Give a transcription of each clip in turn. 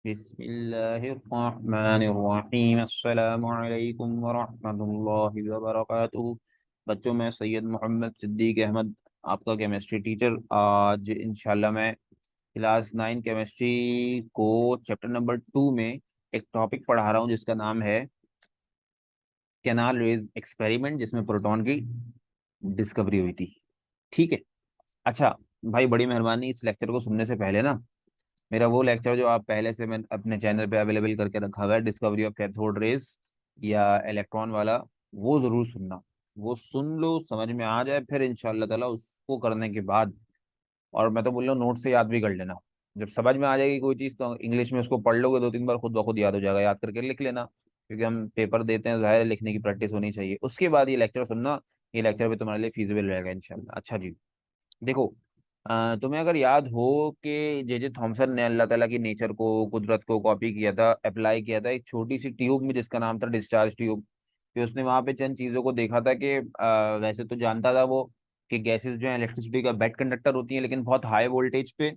बिस्मिल्लाहिर्रहमानिर्रहीम अस्सलामु अलैकुम वरहमतुल्लाहि वबरकातुहू। बच्चों, मैं सैयद मोहम्मद सिद्दीक अहमद, आपका केमिस्ट्री टीचर। आज इंशाल्लाह मैं क्लास 9 केमिस्ट्री को चैप्टर नंबर 2 में एक टॉपिक पढ़ा रहा हूँ जिसका नाम है कैनाल रेज एक्सपेरिमेंट, जिसमें प्रोटॉन की डिस्कवरी हुई थी। ठीक है। अच्छा भाई, बड़ी मेहरबानी इस लेक्चर को सुनने से पहले ना, मेरा वो लेक्चर जो आप पहले से मैं अपने चैनल पे अवेलेबल करके रखा हुआ है, डिस्कवरी ऑफ कैथोड रेज या इलेक्ट्रॉन वाला, वो जरूर सुनना। वो सुन लो, समझ में आ जाए, फिर इंशाल्लाह ताला उसको करने के बाद, और मैं तो बोल रहा हूँ नोट से याद भी कर लेना। जब समझ में आ जाएगी कोई चीज़ तो इंग्लिश में उसको पढ़ लोगे 2-3 बार, खुद ब खुद याद हो जाएगा। याद करके लिख लेना, क्योंकि हम पेपर देते हैं, जाहिर है लिखने की प्रैक्टिस होनी चाहिए। उसके बाद ये लेक्चर सुनना, ये लेक्चर भी तुम्हारे लिए फीजिबल रहेगा इंशाल्लाह। अच्छा जी, देखो, तुम्हें अगर याद हो कि जे थॉमसन ने अल्लाह ताला की नेचर को, कुदरत को कॉपी किया था, अप्लाई किया था एक छोटी सी ट्यूब में जिसका नाम था डिस्चार्ज ट्यूब। फिर उसने वहां पे चंद चीजों को देखा था कि वैसे तो जानता था वो कि गैसेस जो है इलेक्ट्रिसिटी का बेड कंडक्टर होती हैं, लेकिन बहुत हाई वोल्टेज पे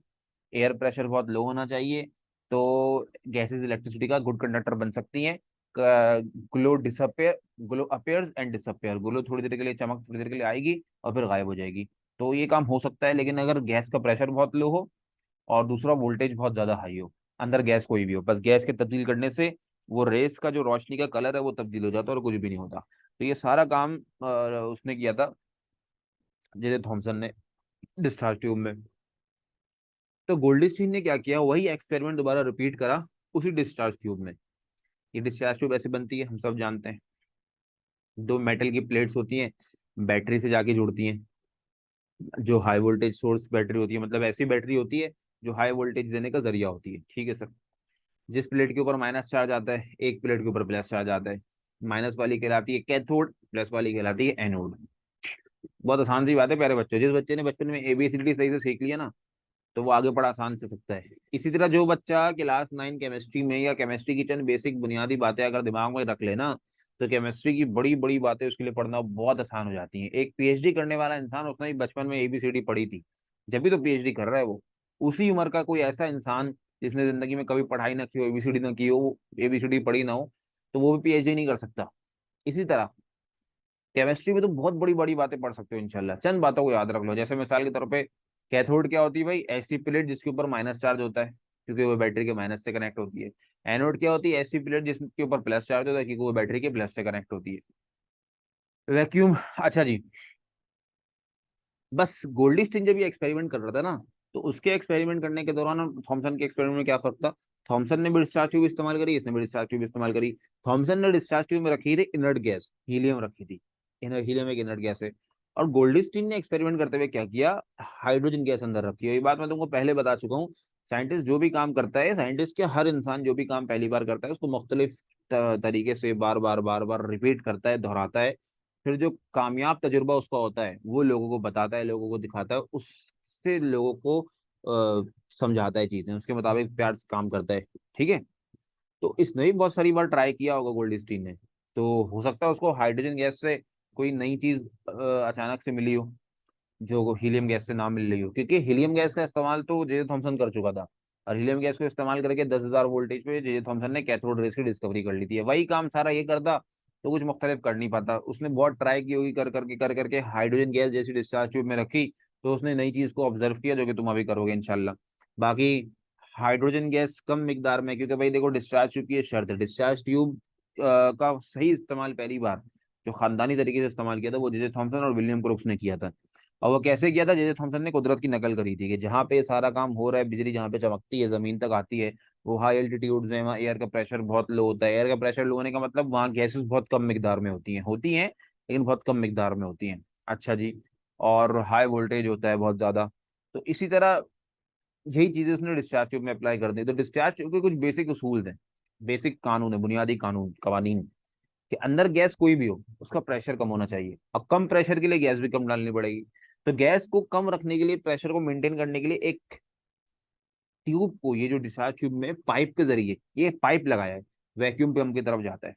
एयर प्रेशर बहुत लो होना चाहिए। तो गैसेस इलेक्ट्रिसिटी का गुड कंडक्टर बन सकती हैं। Glow disappear, glow appears and disappear, glow थोड़ी देर के लिए, चमक थोड़ी देर के लिए आएगी और फिर गायब हो जाएगी। तो ये काम हो सकता है, लेकिन अगर गैस का प्रेशर बहुत लो हो और दूसरा वोल्टेज बहुत ज्यादा हाई हो, अंदर गैस कोई भी हो, बस गैस के तब्दील करने से वो रेस का जो रोशनी का कलर है वो तब्दील हो जाता है और कुछ भी नहीं होता। तो ये सारा काम उसने किया था, जे थॉमसन ने, डिस्चार्ज ट्यूब में। तो गोल्डस्टीन ने क्या किया, वही एक्सपेरिमेंट दोबारा रिपीट करा उसी डिस्चार्ज ट्यूब में। ये डिस्चार्ज ट्यूब ऐसे बनती है, हम सब जानते हैं। दो मेटल की प्लेट्स होती हैं, बैटरी से जाके जुड़ती हैं। जो हाई वोल्टेज सोर्स बैटरी होती है, मतलब ऐसी बैटरी होती है जो हाई वोल्टेज देने का जरिया होती है। ठीक है सर। जिस प्लेट के ऊपर माइनस चार्ज आता है, एक प्लेट के ऊपर प्लस चार्ज आता है, माइनस वाली कहलाती है कैथोड, प्लस वाली कहलाती है एनोड। बहुत आसान सी बात है प्यारे बच्चों। जिस बच्चे ने बचपन में एबीसीडी सही से सीख लिया ना, तो वो आगे पढ़ा आसान से सकता है। इसी तरह जो बच्चा क्लास 9 केमिस्ट्री में या केमिस्ट्री की चंद बेसिक बुनियादी बातें अगर दिमाग में रख लेना, तो केमिस्ट्री की बड़ी बड़ी बातें उसके लिए पढ़ना बहुत आसान हो जाती हैं। एक पीएचडी करने वाला इंसान, उसने भी बचपन में एबीसीडी पढ़ी थी, जब भी तो पीएचडी कर रहा है वो। उसी उम्र का कोई ऐसा इंसान जिसने जिंदगी में कभी पढ़ाई ना की हो, एबीसीडी ना की हो, एबीसीडी पढ़ी ना हो, तो वो भी पीएचडी नहीं कर सकता। इसी तरह केमिस्ट्री में तो बहुत बड़ी बड़ी बातें पढ़ सकते हो इंशाल्लाह। चंद बातों को याद रख लो, जैसे मिसाल के तौर पे कैथोड क्या होती है भाई, ऐसी प्लेट जिसके ऊपर माइनस चार्ज होता है, क्योंकि वो बैटरी के माइनस से कनेक्ट होती है। एनोड क्या होती है, ऐसी प्लेट जिसके ऊपर प्लस चार्ज होता है, क्योंकि वो बैटरी के प्लस से कनेक्ट होती है। वैक्यूम। अच्छा जी, बस गोल्डस्टीन जब ये एक्सपेरिमेंट कर रहा था ना, तो उसके एक्सपेरिमेंट करने के दौरान और थॉमसन के एक्सपेरिमेंट में क्या फर्क था। थॉमसन ने भी डिस्चार्ज ट्यूब इस्तेमाल करी, इसने भी डिस्चार्ज ट्यूब इस्तेमाल करी। थॉमसन ने डिस्चार्ज ट्यूब में रखी थी इनर्ट गैस, हीलियम रखी थी। हीलियम एक इनर्ट गैस है। और गोल्डस्टीन ने एक्सपेरिमेंट करते हुए क्या किया, हाइड्रोजन गैस अंदर रखी है। ये बात मैं तुमको पहले बता चुका हूँ। साइंटिस्ट जो भी काम करता है, साइंटिस्ट के हर इंसान जो भी काम पहली बार करता है, उसको मुख्तलिफ तरीके से बार बार बार बार रिपीट करता है, दोहराता है। फिर जो कामयाब तजुर्बा उसका होता है, वो लोगों को बताता है, लोगों को दिखाता है, उससे लोगों को समझाता है चीजें, उसके मुताबिक प्यार से काम करता है। ठीक है। तो इसने भी बहुत सारी बार ट्राई किया होगा गोल्डस्टीन ने। तो हो सकता है उसको हाइड्रोजन गैस से कोई नई चीज अचानक से मिली हो, जो हीलियम गैस से ना मिल रही हो, क्योंकि हीलियम गैस का इस्तेमाल तो जे थॉमसन कर चुका था। और हीलियम गैस को इस्तेमाल करके 10,000 वोल्टेज पे जे थॉमसन ने कैथोड रेस की डिस्कवरी कर ली थी। वही काम सारा ये करता तो कुछ मुख्तलिफ कर नहीं पाता। उसने बहुत ट्राई की होगी, कर करके हाइड्रोजन गैस जैसी डिस्चार्ज ट्यूब में रखी, तो उसने नई चीज को ऑब्जर्व किया, जो कि तुम अभी करोगे इंशाल्लाह। बाकी हाइड्रोजन गैस कम मिकदार में, क्योंकि भाई देखो, डिस्चार्ज ट्यूब की ये शर्त है, डिस्चार्ज ट्यूब का सही इस्तेमाल पहली बार जो खानदानी तरीके से इस्तेमाल किया था, वो जे थॉमसन और विलियम क्रुक्स ने किया था। और वो कैसे किया था, जे थॉमसन ने कुदरत की नकल करी थी कि जहाँ पे सारा काम हो रहा है, बिजली जहाँ पे चमकती है, जमीन तक आती है, वो हाई एल्टीट्यूड्स है, वहाँ एयर का प्रेशर बहुत लो होता है। एयर का प्रेशर लो होने का मतलब वहाँ गैसेस बहुत कम मिकदार में होती हैं लेकिन बहुत कम मिकदार में होती हैं। अच्छा जी। और हाई वोल्टेज होता है बहुत ज्यादा। तो इसी तरह यही चीजें उसने डिस्चार्ज ट्यूब में अप्लाई कर दी। तो डिस्चार्ज ट्यूब के कुछ बेसिक उसूल हैं, बेसिक कानून है, बुनियादी कानून कवानीन, कि अंदर गैस कोई भी हो, उसका प्रेशर कम होना चाहिए। अब कम प्रेशर के लिए गैस भी कम डालनी पड़ेगी। तो गैस को कम रखने के लिए, प्रेशर को मेंटेन करने के लिए, एक ट्यूब को, ये जो डिस्चार्ज ट्यूब में पाइप के जरिए, ये पाइप लगाया है, वैक्यूम पंप की तरफ जाता है।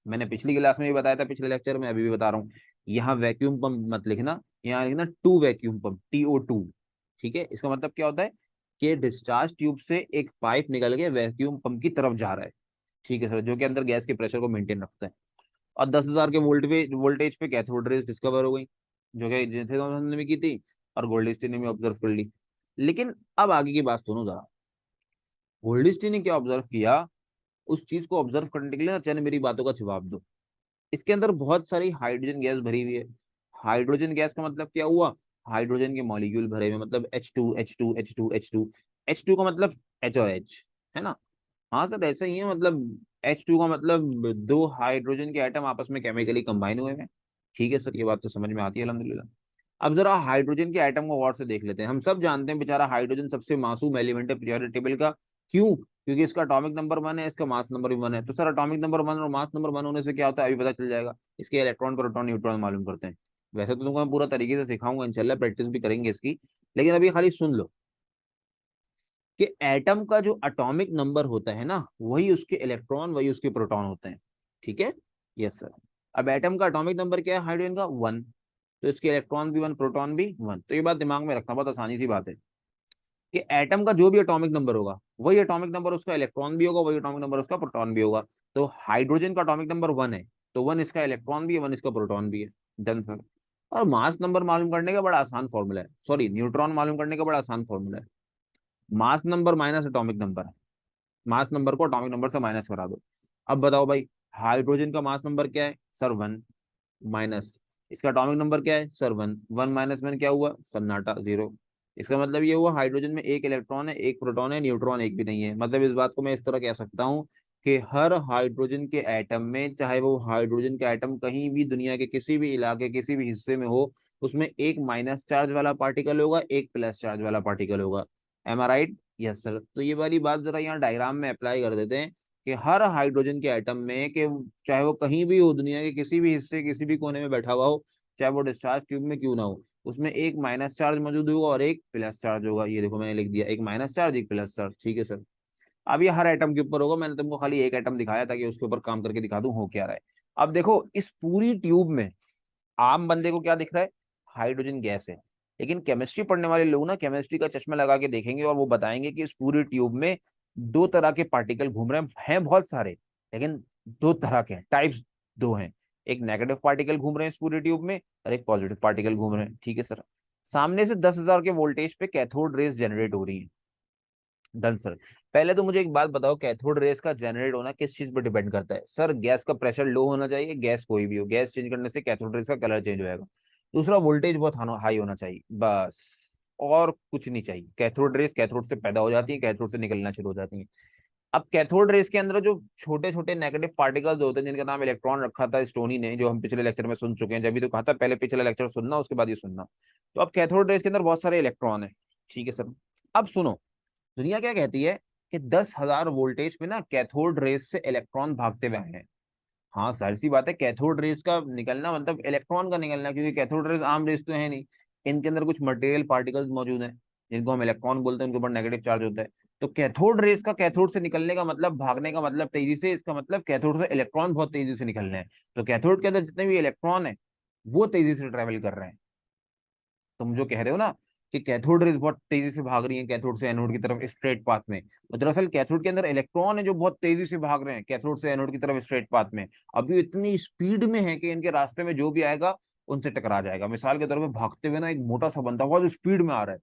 मैंने पिछली क्लास में भी बताया था, पिछले लेक्चर में, अभी भी बता रहा हूँ। यहाँ वैक्यूम पंप मत लिखना, यहाँ लिखना टू वैक्यूम पंप, TO2। ठीक है, इसका मतलब क्या होता है, कि डिस्चार्ज ट्यूब से एक पाइप निकल के वैक्यूम पंप की तरफ जा रहा है, ठीक है सर, जो कि अंदर गैस के प्रेशर को मेंटेन रखता है। और 10,000 के वोल्टेज पे कैथोड रेज डिस्कवर हो गई, जो कि जिथे थॉमसन ने भी की थी और गोल्डस्टीन ने भी ऑब्जर्व कर ली। लेकिन अब आगे की बात सुनो जरा। गोल्डस्टीन ने क्या ऑब्जर्व किया, उस चीज को ऑब्जर्व करने के लिए ना चैन मेरी बातों का जवाब दो। इसके अंदर बहुत सारी हाइड्रोजन गैस भरी हुई है। हाइड्रोजन गैस का मतलब क्या हुआ, हाइड्रोजन के मॉलिक्यूल भरे हुए, मतलब H2 H2 का मतलब H और H, है ना। हाँ सर ऐसा ही है, मतलब H2 का मतलब दो हाइड्रोजन के एटम आपस में केमिकली कंबाइन हुए हैं। ठीक है सर, ये बात तो समझ में आती है अल्हम्दुलिल्लाह। अब जरा हाइड्रोजन के एटम को गौर से देख लेते हैं। हम सब जानते हैं बेचारा हाइड्रोजन सबसे मासूम एलिमेंट है पीरियोडिक टेबल का। क्यों? क्योंकि इसका एटॉमिक नंबर 1 है, इसका मास नंबर भी 1 है। तो सर एटॉमिक नंबर 1 और मास नंबर 1 होने से क्या होता है अभी पता चल जाएगा। इसके इलेक्ट्रॉन प्रोटॉन न्यूट्रॉन मालूम करते हैं। वैसे तो तुमको मैं पूरा तरीके से सिखाऊंगा इंशाल्लाह, प्रैक्टिस भी करेंगे इसकी। लेकिन अभी खाली सुन लो कि एटम का जो एटॉमिक नंबर होता है ना, वही उसके इलेक्ट्रॉन वही उसके प्रोटॉन होते हैं। ठीक है, यस सर। अब एटम का एटॉमिक नंबर क्या है हाइड्रोजन का 1, तो इसके इलेक्ट्रॉन भी 1 प्रोटॉन भी 1। तो ये बात दिमाग में रखना, बहुत आसानी सी बात है कि एटम का जो भी एटॉमिक नंबर होगा वही एटॉमिक नंबर उसका इलेक्ट्रॉन भी होगा, वही एटॉमिक नंबर उसका प्रोटॉन भी होगा। तो हाइड्रोजन का एटॉमिक नंबर 1 है, तो 1 इसका इलेक्ट्रॉन भी है, 1 इसका प्रोटॉन भी है। Done sir. और मास नंबर मालूम करने का बड़ा आसान फॉर्मूला है, सॉरी न्यूट्रॉन मालूम करने का बड़ा आसान फॉर्मूला है। Mass number minus atomic number, mass number को एटॉमिक नंबर से माइनस करा दो। अब बताओ भाई, हाइड्रोजन का मास नंबर क्या है सर 1, माइनस इसका एटॉमिक नंबर क्या है सर 1, 1 माइनस 1 क्या हुआ सन्नाटा 0। इसका मतलब ये हुआ हाइड्रोजन में एक इलेक्ट्रॉन है एक प्रोटॉन है, न्यूट्रॉन एक भी नहीं है। मतलब इस बात को मैं इस तरह कह सकता हूँ कि हर हाइड्रोजन के एटम में, चाहे वो हाइड्रोजन का एटम कहीं भी दुनिया के किसी भी इलाके किसी भी हिस्से में हो, उसमें एक माइनस चार्ज वाला पार्टिकल होगा एक प्लस चार्ज वाला पार्टिकल होगा। एम आई राइट? Yes sir. तो ये वाली बात जरा यहाँ डायग्राम में अप्लाई कर देते हैं कि हर हाइड्रोजन के एटम में, कि चाहे वो कहीं भी हो दुनिया के किसी भी हिस्से किसी भी कोने में बैठा हुआ हो, चाहे वो डिस्चार्ज ट्यूब में क्यों ना हो, उसमें एक माइनस चार्ज मौजूद होगा और एक प्लस चार्ज होगा। ये देखो मैंने लिख दिया, एक माइनस चार्ज एक प्लस चार्ज। ठीक है सर। अब ये हर एटम के ऊपर होगा, मैंने तुमको खाली एक एटम दिखाया ताकि उसके ऊपर काम करके दिखा दूं हो क्या रहा है। अब देखो इस पूरी ट्यूब में आम बंदे को क्या दिख रहा है, हाइड्रोजन गैस है। लेकिन केमिस्ट्री पढ़ने वाले लोग ना केमिस्ट्री का चश्मा लगा के देखेंगे और वो बताएंगे कि इस पूरी ट्यूब में दो तरह के पार्टिकल घूम रहे हैं बहुत सारे, लेकिन दो तरह के टाइप्स, दो हैं। एक नेगेटिव पार्टिकल घूम रहे हैं इस पूरी ट्यूब में और एक पॉजिटिव पार्टिकल घूम रहे हैं। ठीक है सर। सामने से 10,000 के वोल्टेज पे कैथोड रेज जनरेट हो रही है। Done sir. पहले तो मुझे एक बात बताओ, कैथोड रेस का जनरेट होना किस चीज पर डिपेंड करता है? सर गैस का प्रेशर लो होना चाहिए, गैस कोई भी हो, गैस चेंज करने से कैथोड रेस का कलर चेंज हो जाएगा। दूसरा वोल्टेज बहुत हाई होना चाहिए, बस और कुछ नहीं चाहिए। कैथोड रेस कैथोड से पैदा हो जाती है, कैथोड से निकलना शुरू हो जाती है। अब कैथोड रेस के अंदर जो छोटे छोटे नेगेटिव पार्टिकल्स होते हैं जिनका नाम इलेक्ट्रॉन रखा था स्टोनी ने, जो हम पिछले लेक्चर में सुन चुके हैं, जब भी तो कहा था पहले पिछला लेक्चर सुनना उसके बाद ये सुनना। तो अब कैथोड रेस के अंदर बहुत सारे इलेक्ट्रॉन है। ठीक है सर। अब सुनो, दुनिया क्या कहती है कि 10,000 वोल्टेज पे ना कैथोड रेस से इलेक्ट्रॉन भागते हुए आए हैं। हाँ जाहिर सी बात है, कैथोड रेस का निकलना मतलब इलेक्ट्रॉन का निकलना, क्योंकि कैथोड रेस आम रेस तो है नहीं, इनके अंदर कुछ मटेरियल पार्टिकल्स मौजूद हैं जिनको हम इलेक्ट्रॉन बोलते हैं, उनके ऊपर नेगेटिव चार्ज होता है। तो कैथोड रेस का कैथोड से निकलने का मतलब भागने का मतलब तेजी से, इसका मतलब कैथोड से इलेक्ट्रॉन बहुत तेजी से निकलने हैं। तो कैथोड के अंदर जितने भी इलेक्ट्रॉन है वो तेजी से ट्रेवल कर रहे हैं। तुम जो कह रहे हो ना कि कैथोड रेज बहुत तेजी से भाग रही है कैथोड से एनोड की तरफ स्ट्रेट पाथ में, तो दरअसल कैथोड के अंदर इलेक्ट्रॉन है जो बहुत तेजी से भाग रहे हैं कैथोड से एनोड की तरफ स्ट्रेट पाथ में। अभी इतनी स्पीड में है कि इनके रास्ते में जो भी आएगा उनसे टकरा जाएगा। मिसाल के तौर पर भागते हुए ना एक मोटा सा बंदा बहुत स्पीड में आ रहा है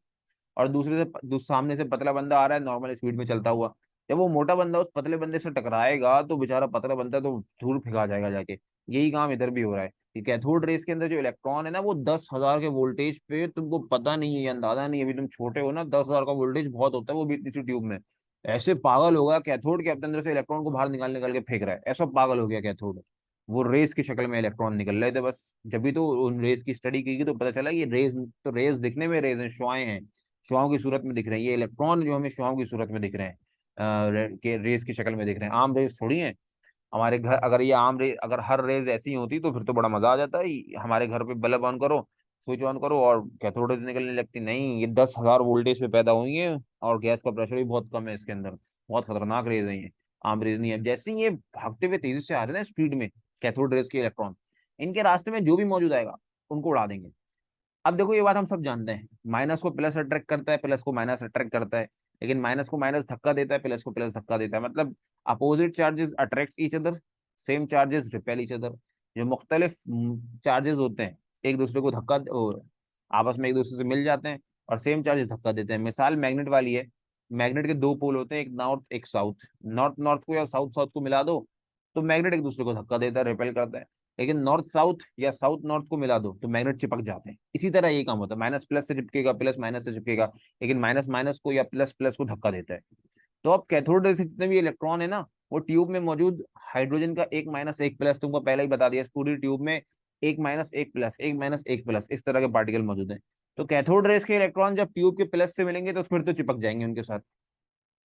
और सामने से पतला बंदा आ रहा है नॉर्मल स्पीड में चलता हुआ। जब वो मोटा बंदा उस पतले बंदे से टकराएगा तो बेचारा पतला बंदा तो धूल फेंका जाएगा जाके। यही काम इधर भी हो रहा है कि कैथोड रेस के अंदर जो इलेक्ट्रॉन है ना वो 10,000 के वोल्टेज पे, तुमको पता नहीं है ये अंदाजा नहीं है, अभी तुम छोटे हो ना, 10,000 का वोल्टेज बहुत होता है, वो भी इतनी सी ट्यूब में। ऐसे पागल होगा कैथोड के अपने अंदर से इलेक्ट्रॉन को बाहर निकाल निकाल के फेंक रहा है, ऐसा पागल हो गया कैथोड। वो रेस की शक्ल में इलेक्ट्रॉन निकल रहे थे बस। जब भी तो उन रेस की स्टडी की तो पता चला ये रेस, तो रेस दिखने में रेस हैं, शुआएं हैं, शुआओं की सूरत में दिख रहे हैं। ये इलेक्ट्रॉन जो हमें शुआओं की सूरत में दिख रहे हैं, के रेस की शक्ल में दिख रहे हैं, आम रेस थोड़ी है। हमारे घर अगर ये आम रेस, अगर हर रेस ऐसी होती तो फिर तो बड़ा मजा आ जाता है। हमारे घर पे बल्ब ऑन करो, स्विच ऑन करो और कैथोड रेस निकलने लगती। नहीं, ये 10,000 वोल्टेज पे पैदा हुई है और गैस का प्रेशर भी बहुत कम है इसके अंदर। बहुत खतरनाक रेस है ये, आम रेस नहीं है। जैसे ही ये भागते हुए तेजी से आ रहे हैं ना स्पीड में, कैथोड रेस के इलेक्ट्रॉन इनके रास्ते में जो भी मौजूद आएगा उनको उड़ा देंगे। अब देखो ये बात हम सब जानते हैं, माइनस को प्लस अट्रैक्ट करता है, प्लस को माइनस अट्रैक्ट करता है। लेकिन माइनस को माइनस धक्का देता है, प्लस को प्लस धक्का देता है। मतलब opposite charges attracts each other, same charges repel each other. जो मुख्तलिफ चार्जेस होते हैं एक दूसरे को धक्का आपस में एक दूसरे से मिल जाते हैं और सेम चार्जेस धक्का देते हैं। मिसाल मैग्नेट वाली है। मैग्नेट के दो पोल होते हैं, एक नॉर्थ एक साउथ। नॉर्थ नॉर्थ को या साउथ साउथ को मिला दो तो मैग्नेट एक दूसरे को धक्का देता है, रिपेल करता है। लेकिन नॉर्थ साउथ या साउथ नॉर्थ को मिला दो तो मैग्नेट चिपक जाते हैं। इसी तरह ये काम होता है, माइनस प्लस से चिपकेगा, प्लस माइनस से चिपकेगा, लेकिन माइनस माइनस को या प्लस प्लस को धक्का देता है। तो अब कैथोड रे से जितने भी इलेक्ट्रॉन है ना, वो ट्यूब में मौजूद हाइड्रोजन का एक माइनस एक प्लस, तुमको पहले ही बता दिया, इस पूरी ट्यूब में एक माइनस एक प्लस, एक माइनस एक प्लस, इस तरह के पार्टिकल मौजूद हैं। तो कैथोड रेस के इलेक्ट्रॉन जब ट्यूब के प्लस से मिलेंगे तो फिर तो चिपक जाएंगे उनके साथ।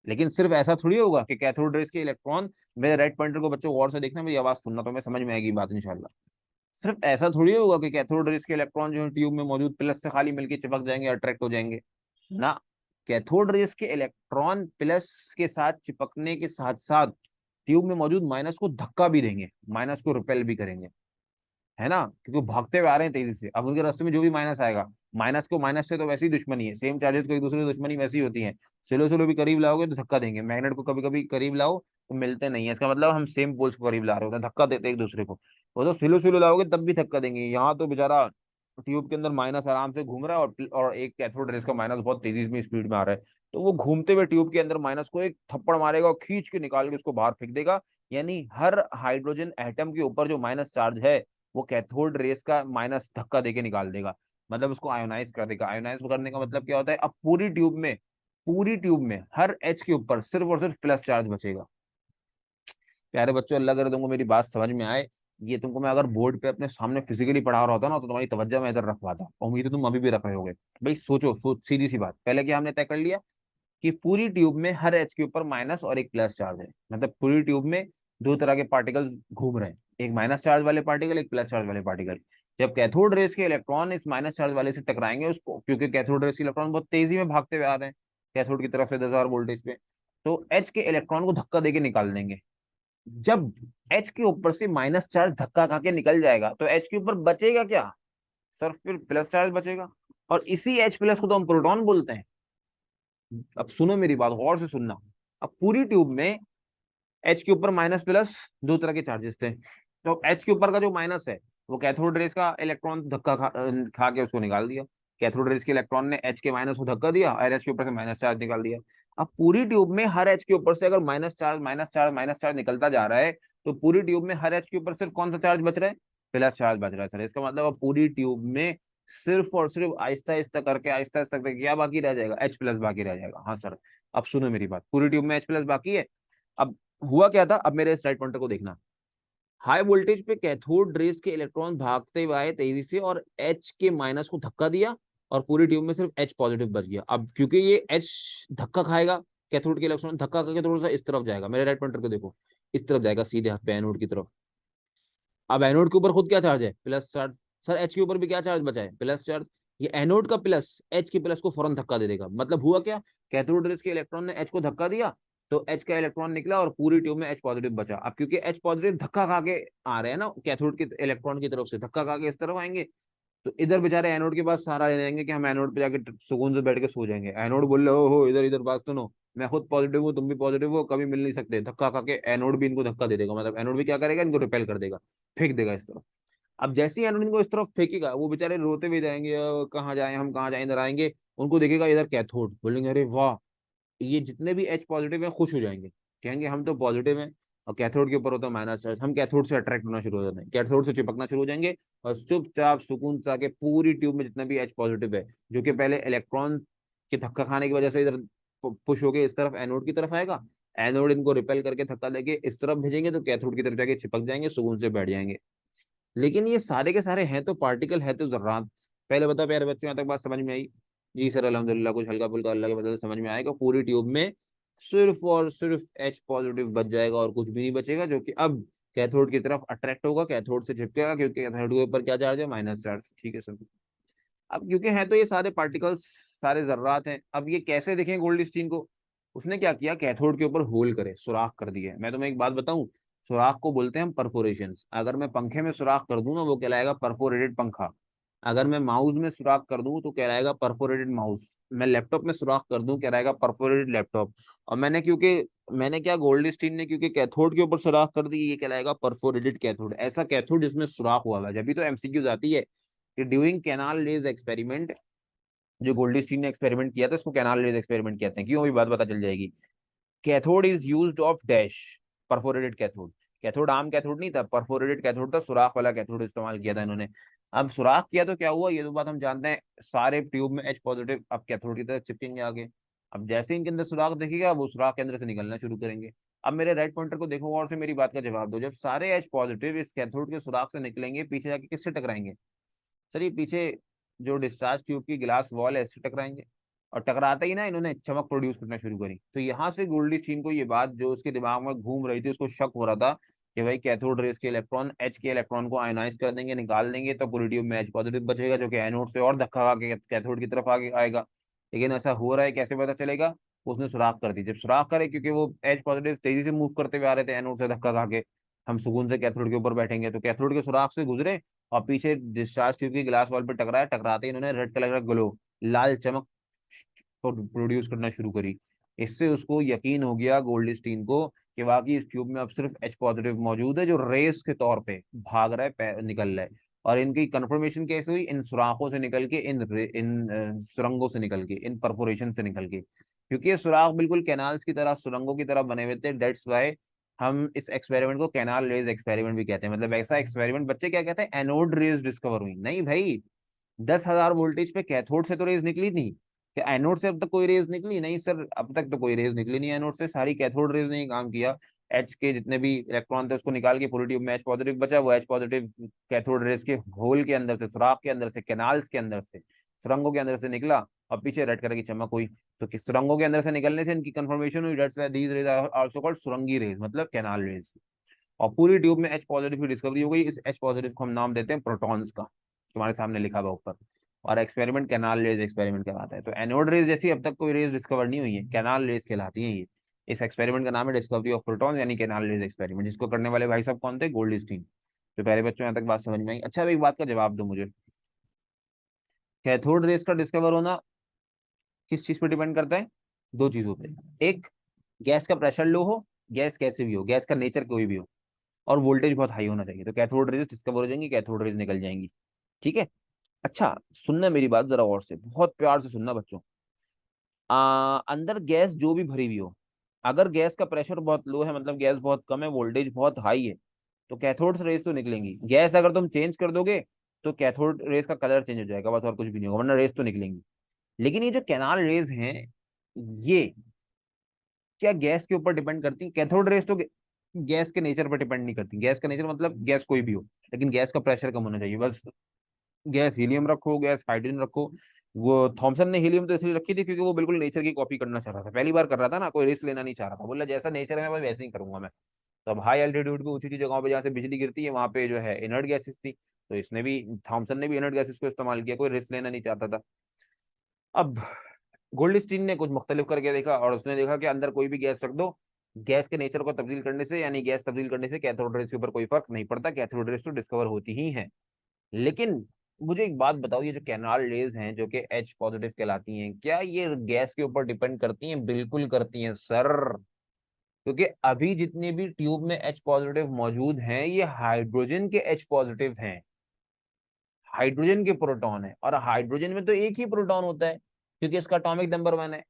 लेकिन सिर्फ ऐसा थोड़ी होगा कि कैथोड रेस के इलेक्ट्रॉन, मेरे राइट पॉइंटर को बच्चों गौर से देखना, मेरी आवाज सुनना, तो मैं समझ में आएगी बात इंशाल्लाह। सिर्फ ऐसा थोड़ी होगा कि कैथोड रेस के इलेक्ट्रॉन जो है ट्यूब में मौजूद प्लस से खाली मिलकर चिपक जाएंगे, अट्रैक्ट हो जाएंगे ना। कैथोड रेस के इलेक्ट्रॉन प्लस के साथ चिपकने के साथ साथ ट्यूब में मौजूद माइनस को धक्का भी देंगे, माइनस को रिपेल भी करेंगे, है ना, क्योंकि भागते हुए आ रहे हैं तेजी से। अब उनके रास्ते में जो भी माइनस आएगा, माइनस को माइनस से तो वैसे ही दुश्मनी है, सेम चार्जेस को एक दूसरे की दुश्मनी वैसी ही होती है। स्लो स्लो भी करीब लाओगे तो धक्का देंगे। मैग्नेट को कभी कभी करीब लाओ तो मिलते नहीं है, इसका मतलब हम सेम पोल्स को करीब ला रहे होते हैं, धक्का देते हैं एक दूसरे को। वो तो स्लो स्लो लाओगे तब भी धक्का देंगे। यहाँ तो बेचारा ट्यूब के अंदर माइनस आराम से घूम रहा है और एक कैथोड रेस का माइनस बहुत तेजी में स्पीड में आ रहा है। तो वो घूमते हुए ट्यूब के अंदर माइनस को एक थप्पड़ मारेगा और खींच के निकाल के उसको बाहर फेंक देगा। यानी हर हाइड्रोजन एटम के ऊपर जो माइनस चार्ज है वो कैथोड रेस का माइनस धक्का देके निकाल देगा, मतलब उसको आयोनाइज कर देगा। आयोनाइज करने का मतलब क्या होता है, अब पूरी ट्यूब में हर एच के ऊपर सिर्फ और सिर्फ प्लस चार्ज बचेगा। प्यारे बच्चों, अल्लाह करे तुमको मेरी बात समझ में आए। ये तुमको मैं अगर बोर्ड पे अपने सामने फिजिकली पढ़ा रहा होता ना तो तुम्हारी तवज्जो मैं इधर रखवाता। उम्मीद है तुम अभी भी रख रहे होगे। भाई सोचो, सीधी सी बात, पहले क्या हमने तय कर लिया कि पूरी ट्यूब में हर एच के ऊपर माइनस और एक प्लस चार्ज है। मतलब पूरी ट्यूब में दो तरह के पार्टिकल्स घूम रहे हैं, एक माइनस चार्ज वाले पार्टिकल, एक प्लस चार्ज वाले पार्टिकल। जब कैथोड रेस के इलेक्ट्रॉन इस माइनस चार्ज वाले से टकराएंगे उसको, क्योंकि कैथोड रेस के इलेक्ट्रॉन बहुत तेजी में भागते हुए आ रहे हैं कैथोड की तरफ से 10,000 वोल्टेज पे, तो एच के इलेक्ट्रॉन को धक्का देके निकाल देंगे। जब एच के ऊपर से माइनस चार्ज धक्का खा के निकल जाएगा तो एच के ऊपर बचेगा क्या, सिर्फ फिर प्लस चार्ज बचेगा। और इसी एच प्लस को तो हम प्रोटॉन बोलते हैं। अब सुनो मेरी बात, गौर से सुनना। अब पूरी ट्यूब में एच के ऊपर माइनस प्लस दो तरह के चार्जेस थे। तो एच के ऊपर का जो माइनस है वो कैथोड रेस का इलेक्ट्रॉन धक्का खा के उसको निकाल दिया। कैथोड रेस के इलेक्ट्रॉन ने एच के माइनस को धक्का दिया और एच के ऊपर से माइनस चार्ज निकाल दिया। अब पूरी ट्यूब में हर एच के ऊपर से अगर minus charge minus charge minus charge निकलता जा रहा है तो पूरी ट्यूब में हर एच के ऊपर सिर्फ कौन सा चार्ज बच रहा है, प्लस चार्ज बच रहा है सर। इसका मतलब अब पूरी ट्यूब में सिर्फ और सिर्फ आहिस्ता आहिस्ता करके आहिस्ता आहिस्ता करके क्या बाकी रह जाएगा, एच प्लस बाकी रह जाएगा। हाँ सर, अब सुनो मेरी बात, पूरी ट्यूब में एच प्लस बाकी है। अब हुआ क्या था, अब मेरे स्लाइड पॉइंटर को देखना। हाई वोल्टेज पे कैथोड रेस के इलेक्ट्रॉन भागते हुए आए तेजी से और एच के माइनस को धक्का दिया और पूरी ट्यूब में सिर्फ एच पॉजिटिव बच गया। अब क्योंकि ये एच धक्का खाएगा, कैथोड के इलेक्ट्रॉन धक्का करके थोड़ा सा इस तरफ जाएगा, मेरे राइट पॉइंटर को देखो, इस तरफ जाएगा सीधे हाथ पे एनोड की तरफ। अब एनोड के ऊपर खुद क्या चार्ज है, प्लस चार्ज। सर एच के ऊपर भी क्या चार्ज बचा है, प्लस चार्ज। ये एनोड का प्लस एच के प्लस को फौरन धक्का दे देगा। मतलब हुआ क्या, कैथोड रेस के इलेक्ट्रॉन ने एच को धक्का दिया तो एच का इलेक्ट्रॉन निकला और पूरी ट्यूब में एच पॉजिटिव बचा। अब क्योंकि एच पॉजिटिव धक्का खा के आ रहे हैं ना कैथोड के इलेक्ट्रॉन की तरफ से, धक्का खा के इस तरफ आएंगे तो इधर बेचारे एनोड के पास सहारा ले लेंगे कि हम एनोड पे जाके सुकून से बैठ के सो जाएंगे। एनोड बोल रहे हो इधर इधर बात सुनो, मैं खुद पॉजिटिव हूँ, तुम भी पॉजिटिव हो, कभी मिल नहीं सकते। धक्का खा के एनोड भी इनको धक्का दे देगा, मतलब एनोड भी क्या करेगा, इनको रिपेल कर देगा, फेंक देगा इस तरफ। अब जैसे ही एनोड इनको इस तरफ फेंकेगा वो बेचारे रोते हुए जाएंगे, कहाँ जाए हम, कहाँ जाए, इधर आएंगे, उनको देखेगा इधर कैथोड, बोलेंगे अरे वाह, ये जितने भी एच पॉजिटिव है खुश हो जाएंगे, कहेंगे हम तो पॉजिटिव हैं। और कैथोड के ऊपर होता है माइनस चार्ज, हम कैथोड से अट्रैक्ट होना शुरू हो जाते हैं, कैथोड से चिपकना शुरू हो जाएंगे और चुपचाप सुकून से आके पूरी ट्यूब में जितना भी एच पॉजिटिव है, जो कि पहले इलेक्ट्रॉन के धक्का खाने की वजह से इधर पुश होके इस तरफ एनोड की तरफ आएगा, एनोड इनको रिपेल करके धक्का देके इस तरफ भेजेंगे तो कैथोड की तरफ जाके चिपक जाएंगे, सुकून से बैठ जाएंगे। लेकिन ये सारे के सारे हैं तो पार्टिकल, है तो जर्रात। पहले बताओ प्यारे बच्चों, यहाँ तक बात समझ में आई? जी सर अल्हम्दुलिल्लाह, कुछ हल्का फुल्का अल्लाह के बदले समझ में आएगा। पूरी ट्यूब में सिर्फ और सिर्फ एच पॉजिटिव बच जाएगा और कुछ भी नहीं बचेगा, जो कि अब कैथोड की तरफ अट्रैक्ट होगा, कैथोड से चिपकेगा, क्योंकि कैथोड के ऊपर क्या चार्ज है, माइनस चार्ज। ठीक है सर। अब क्योंकि है तो ये सारे पार्टिकल्स, सारे जर्रात हैं। अब ये कैसे देखें गोल्ड स्टीन को, उसने क्या किया, कैथोड के ऊपर होल करे, सुराख कर दिए। मैं तुम्हें एक बात बताऊं, सुराख को बोलते हैं हम परफोरेशन। अगर मैं पंखे में सुराख कर दूं ना वो कहलाएगा परफोरेटेड पंखा। अगर मैं माउस में सुराख कर दूं तो कहलाएगा परफोरेटेड माउस, मैं लैपटॉप में सुराख कर दूं कहलाएगा परफोरेटेड लैपटॉप। और मैंने क्या गोल्ड स्टीन ने क्योंकि कैथोड के ऊपर सुराख कर दी, ये कहलाएगा परफोरेटेड कैथोड, ऐसा कैथोड जिसमें सुराख हुआ है। जब भी तो एमसीक्यूज आती है कि ड्यूरिंग कैनाल लेज एक्सपेरिमेंट, जो गोल्ड स्टीन ने एक्सपेरिमेंट किया था इसको कैनाल लेज एक्सपेरिमेंट कहते हैं, क्यों भी बात पता चल जाएगी। Cathode is used of dash, perforated cathode. Cathode आम कैथोड नहीं था, परफोरेटेड कैथोड था, सुराख वाला कैथोड इस्तेमाल किया था इन्होंने। अब सुराख किया तो क्या हुआ, ये तो बात हम जानते हैं, सारे ट्यूब में एच पॉजिटिव अब कैथोड की तरफ चिपकेंगे आगे। अब जैसे इनके अंदर सुराख दिखेगा वो सुराख के अंदर से निकलना शुरू करेंगे। अब मेरे राइट पॉइंटर को देखो और से मेरी बात का जवाब दो, जब सारे एच पॉजिटिव इस कैथोड के सुराख से निकलेंगे पीछे जाके किससे टकराएंगे? सर ये पीछे जो डिस्चार्ज ट्यूब की ग्लास वॉल है इससे टकराएंगे। और टकराते ही ना इन्होंने चमक प्रोड्यूस करना शुरू करी। तो यहाँ से गोल्डी स्टीन को ये बात जो उसके दिमाग में घूम रही थी, उसको शक हो रहा था कि भाई कैथोड रेस के इलेक्ट्रॉन एच के इलेक्ट्रॉन को आयोनाइज कर देंगे, निकाल देंगे, तो पूरी ट्यूब में एच पॉजिटिव बचेगा जो कि एनोड से और धक्का खा के कैथोड की तरफ आगे आएगा। लेकिन ऐसा हो रहा है कैसे पता चलेगा? उसने सुराख कर दी। जब सुराख करे, क्योंकि वो एच पॉजिटिव तेजी से मूव करते हुए आ रहे थे एनोड से धक्का खा के, हम सुकून से कैथोड के ऊपर बैठेंगे, तो कैथोड के सुराख से गुजरे और पीछे डिस्चार्ज ट्यूब की ग्लास वॉल पे टकराया, टकराते ही इन्होंने रेड कलर का ग्लो, लाल चमक प्रोड्यूस करना शुरू करी। इससे उसको यकीन हो गया गोल्ड स्टीन को कि वाकई इस ट्यूब में अब सिर्फ एच पॉजिटिव मौजूद है जो रेस के तौर पे भाग रहा है, निकल रहा है। और इनकी कंफर्मेशन कैसे हुई? इन सुराखों से निकल के, इन सुरंगों से निकल के, इन परफोरेशन से निकल के, क्योंकि ये सुराख बिल्कुल कैनाल्स की तरह, सुरंगों की तरह बने हुए थे। डेट्स वाई हम इस एक्सपेरिमेंट को कैनाल रेज एक्सपेरिमेंट भी कहते हैं। मतलब ऐसा एक्सपेरिमेंट, बच्चे क्या कहते हैं, एनोड रेज डिस्कवर हुई। नहीं भाई, 10,000 वोल्टेज पे कैथोड से तो रेज निकली नहीं। क्या एनोड से अब तक कोई रेज निकली? नहीं सर, अब तक तो कोई रेज निकली नहीं एनोड से, सारी कैथोड रेज ने ही काम किया। एच के जितने भी इलेक्ट्रॉन थे उसको निकाल के पूरी ट्यूब में एच पॉजिटिव बचा, वो एच पॉजिटिव कैथोड रेज के होल के अंदर से, सुराख के अंदर से, कैनाल्स के अंदर से, सुरंगों के अंदर से निकला और पीछे रेड कलर की चमक हुई। तो सुरंगों के अंदर से निकलने से इनकी कंफर्मेशन हुई, that's why these rays are also called सुरंगी रेज, मतलब कैनाल रेज। और पूरी ट्यूब में एच पॉजिटिव की डिस्कवरी हो गई। इस एच पॉजिटिव को हम नाम देते हैं प्रोटॉन्स का, तुम्हारे सामने लिखा हुआ ऊपर। और एक्सपेरिमेंट कैनाल रेज एक्सपेरिमेंट कहलाता है। तो एनोड रेज जैसी अब तक कोई रेज डिस्कवर नहीं हुई है, कैनाल रेज कहलाती है ये। इस एक्सपेरिमेंट का नाम है डिस्कवरी ऑफ प्रोटॉन, यानी कैनाल रेज एक्सपेरिमेंट, जिसको करने वाले भाई साहब कौन थे? Goldstein. तो पहले बच्चों यहाँ तक बात समझ में आई? अच्छा, अब एक बात का जवाब दो मुझे, कैथोड रेज का डिस्कवर होना किस चीज पे डिपेंड करता है? दो चीजों पे। एक, गैस का प्रेशर लो हो, गैस कैसे भी हो, गैस का नेचर कोई भी हो, और वोल्टेज बहुत हाई होना चाहिए, तो कैथोड रेज डिस्कवर हो जाएंगी, कैथोड रेज निकल जाएंगी। ठीक है। अच्छा, सुनना मेरी बात जरा और से, बहुत प्यार से सुनना बच्चों। अंदर गैस जो भी भरी हुई हो, अगर गैस का प्रेशर बहुत लो है, मतलब गैस बहुत कम है, वोल्टेज बहुत हाई है, तो कैथोड से रेज तो निकलेंगी। गैस अगर तुम चेंज कर दोगे तो कैथोड रेज का कलर चेंज हो जाएगा, बस और कुछ भी नहीं होगा, वरना रेज तो निकलेंगी। लेकिन ये जो कैनाल रेज हैं, ये क्या गैस के ऊपर डिपेंड करती है? कैथोड रेज तो गैस के नेचर पर डिपेंड नहीं करती। गैस का नेचर मतलब गैस कोई भी हो, लेकिन गैस का प्रेशर कम होना चाहिए बस। गैस हीलियम रखो, गैस हाइड्रोजन रखो। वो थॉमसन ने हीलियम तो इसलिए रखी थी क्योंकि वो बिल्कुल नेचर की कॉपी करना चाह रहा था, पहली बार कर रहा था ना, कोई रिस्क लेना नहीं चाह रहा था, बोला जैसा नेचर है मैं वैसे ही करूंगा मैं। तो अब हाई एल्टीट्यूड पे, ऊंची ऊंची जगहों पे जहाँ से बिजली गिरती है, वहां पे जो है इनर्ट गैसेस थी, तो इसने भी, थॉमसन ने भी इनर्ट गैसेस को इस्तेमाल किया, कोई रिस्क लेना नहीं चाहता था। अब गोल्ड स्टीन ने कुछ मुख्तलिफ करके देखा और उसने देखा कि अंदर कोई भी गैस रख दो, गैस के नेचर को तब्दील करने से, यानी गैस तब्दील करने से कैथोड रेज के ऊपर कोई फर्क नहीं पड़ता, कैथोड रेज तो डिस्कवर होती ही है। लेकिन मुझे एक बात बताओ, ये जो कैनाल रेज हैं जो कि एच पॉजिटिव कहलाती हैं, क्या ये गैस के ऊपर डिपेंड करती हैं? बिल्कुल करती हैं सर, क्योंकि अभी जितने भी ट्यूब में एच पॉजिटिव मौजूद हैं ये हाइड्रोजन के एच पॉजिटिव हैं, हाइड्रोजन के प्रोटॉन है। और हाइड्रोजन में तो एक ही प्रोटॉन होता है क्योंकि इसका एटॉमिक नंबर 1 है।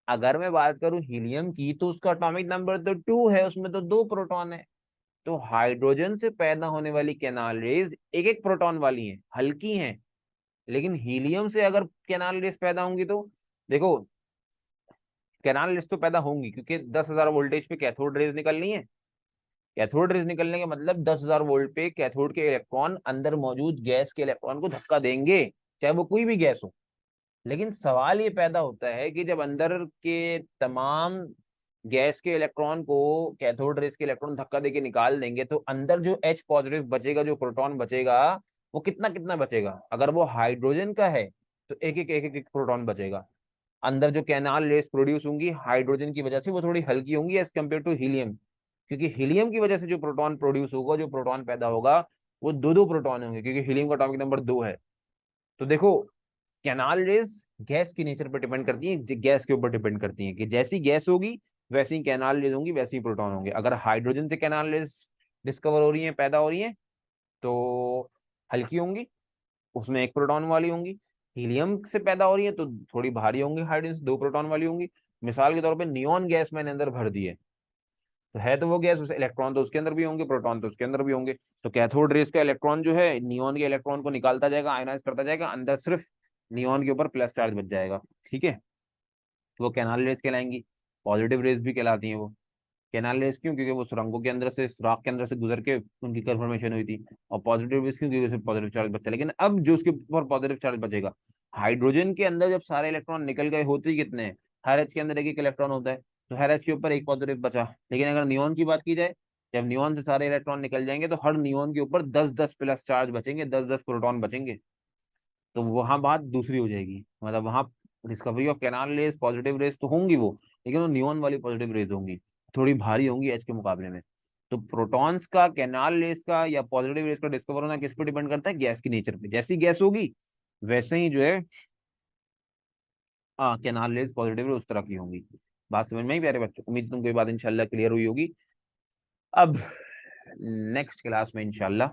अगर मैं बात करूं हीलियम की, तो उसका एटॉमिक नंबर तो 2 है, उसमें तो 2 प्रोटॉन है। तो हाइड्रोजन से पैदा होने वाली कैनाल रेज एक एक प्रोटॉन वाली हैं, हल्की हैं। लेकिन हीलियम से अगर कैनाल रेज पैदा होंगी तो देखो, कैनाल रेज तो पैदा होंगी क्योंकि 10,000 वोल्टेज पे कैथोड रेज निकलनी है। कैथोड रेज निकलने का मतलब 10,000 वोल्ट पे कैथोड के इलेक्ट्रॉन अंदर मौजूद गैस के इलेक्ट्रॉन को धक्का देंगे, चाहे वो कोई भी गैस हो। लेकिन सवाल ये पैदा होता है कि जब अंदर के तमाम गैस के इलेक्ट्रॉन को कैथोड रेज के इलेक्ट्रॉन धक्का देके निकाल देंगे, तो अंदर जो एच पॉजिटिव बचेगा, जो प्रोटॉन बचेगा, वो कितना कितना बचेगा? अगर वो हाइड्रोजन का है तो एक एक प्रोटॉन बचेगा। अंदर जो कैनाल रेस प्रोड्यूस होंगी हाइड्रोजन की वजह से, वो थोड़ी हल्की होंगी एज कम्पेयर टू हीलियम, क्योंकि हीलियम की वजह से जो प्रोटॉन प्रोड्यूस होगा, जो प्रोटॉन पैदा होगा, वो दो दो प्रोटॉन होंगे, क्योंकि हीलियम का एटॉमिक नंबर 2 है। तो देखो, कैनाल रेज गैस की नेचर पर डिपेंड करती है, गैस के ऊपर डिपेंड करती है कि जैसी गैस होगी वैसी ही कैनाल रेज होंगी, वैसे ही प्रोटॉन होंगे। अगर हाइड्रोजन से कैनाल रेज डिस्कवर हो रही है, पैदा हो रही है, तो हल्की होंगी, उसमें एक प्रोटॉन वाली होंगी। हीलियम से पैदा हो रही है तो थोड़ी भारी होंगी, हाइड्रोजन से दो प्रोटॉन वाली होंगी। मिसाल के तौर पे नियॉन गैस मैंने अंदर भर दी है, तो है तो वो गैस, उसे इलेक्ट्रॉन तो उसके अंदर भी होंगे, प्रोटॉन तो उसके अंदर भी होंगे। तो कैथोड रेस का इलेक्ट्रॉन जो है नियॉन के इलेक्ट्रॉन को निकालता जाएगा, आयनाइज करता जाएगा, अंदर सिर्फ नियॉन के ऊपर प्लस चार्ज बच जाएगा। ठीक है, तो वो कैनाल रेस कहलाएंगी। पॉजिटिव रेस भी कहलाती हैं वो। कैनाल रेस क्यों? क्योंकि वो सुरंगों के अंदर से, सुराख के अंदर से गुजर के उनकी कन्फर्मेशन हुई थी। और पॉजिटिव रेस क्यों? क्योंकि उसमें पॉजिटिव चार्ज बचा। लेकिन अब जो उसके ऊपर पॉजिटिव चार्ज बचेगा, हाइड्रोजन के अंदर जब सारे इलेक्ट्रॉन निकल गए, होते ही कितने हैं? हर एच के अंदर एक एक इलेक्ट्रॉन होता है, तो हर एच के ऊपर एक पॉजिटिव बचा। लेकिन अगर नियॉन की बात की जाए, जब नियॉन से सारे इलेक्ट्रॉन निकल जाएंगे तो हर नियॉन के ऊपर 10-10 प्लस चार्ज बचेंगे, 10-10 प्रोटॉन बचेंगे। तो वहां बात दूसरी हो जाएगी, मतलब वहां discovery of canal rays, positive rays तो होंगी वो, लेकिन वो नियॉन वाली पॉजिटिव रेस होंगी, थोड़ी भारी होंगी एच के मुकाबले में। तो प्रोटॉन्स का, कैनाल रेस का या पॉजिटिव रेस का डिस्कवर होना किस पे डिपेंड करता है? गैस की नेचर पे। जैसी गैस होगी वैसे ही जो है, हाँ, कैनाल रेस पॉजिटिव उस तरह की होंगी। बात समझ में ही प्यारे बच्चों? उम्मीद तुमको ये बात इंशाल्लाह क्लियर हुई होगी। अब नेक्स्ट क्लास में इंशाल्लाह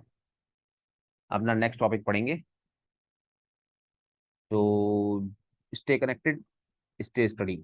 अपना नेक्स्ट टॉपिक पढ़ेंगे। तो स्टे कनेक्टेड, स्टे स्टडी।